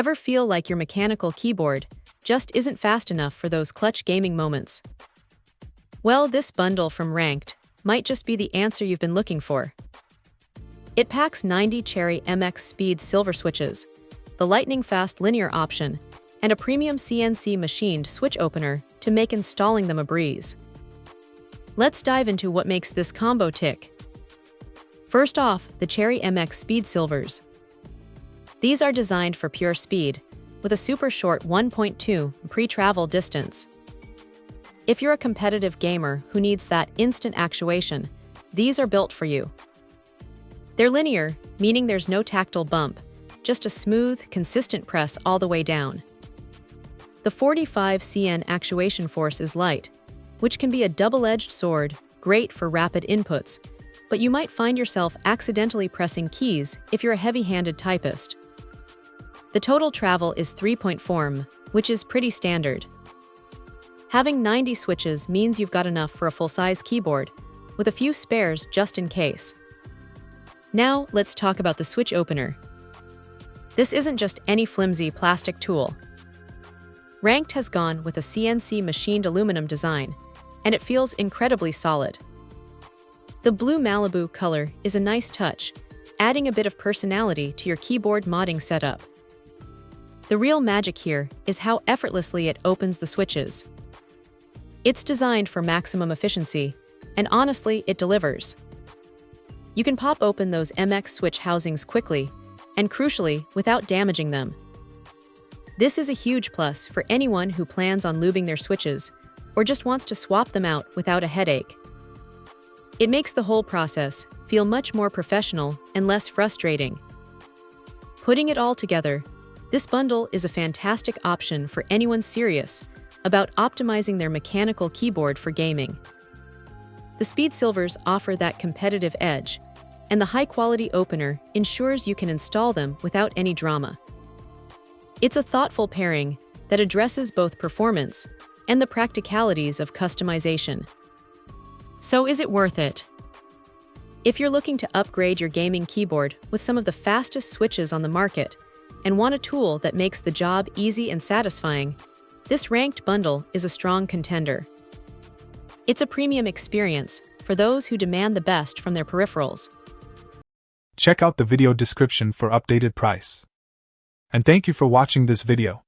Ever feel like your mechanical keyboard just isn't fast enough for those clutch gaming moments? Well, this bundle from Ranked might just be the answer you've been looking for. It packs 90 Cherry MX Speed silver switches, the lightning-fast linear option, and a premium CNC machined switch opener to make installing them a breeze. Let's dive into what makes this combo tick. First off, the Cherry MX Speed Silvers. These are designed for pure speed, with a super short 1.2 pre-travel distance. If you're a competitive gamer who needs that instant actuation, these are built for you. They're linear, meaning there's no tactile bump, just a smooth, consistent press all the way down. The 45 cN actuation force is light, which can be a double-edged sword, great for rapid inputs, but you might find yourself accidentally pressing keys if you're a heavy-handed typist. The total travel is 3.4 mm, which is pretty standard. Having 90 switches means you've got enough for a full-size keyboard, with a few spares just in case. Now, let's talk about the switch opener. This isn't just any flimsy plastic tool. Ranked has gone with a CNC machined aluminum design, and it feels incredibly solid. The blue Malibu color is a nice touch, adding a bit of personality to your keyboard modding setup. The real magic here is how effortlessly it opens the switches. It's designed for maximum efficiency, and honestly, it delivers. You can pop open those MX switch housings quickly, and crucially, without damaging them. This is a huge plus for anyone who plans on lubing their switches, or just wants to swap them out without a headache. It makes the whole process feel much more professional and less frustrating. Putting it all together, this bundle is a fantastic option for anyone serious about optimizing their mechanical keyboard for gaming. The Speed Silvers offer that competitive edge, and the high-quality opener ensures you can install them without any drama. It's a thoughtful pairing that addresses both performance and the practicalities of customization. So is it worth it? If you're looking to upgrade your gaming keyboard with some of the fastest switches on the market and want a tool that makes the job easy and satisfying, this Ranked bundle is a strong contender. It's a premium experience for those who demand the best from their peripherals. Check out the video description for updated price. And thank you for watching this video.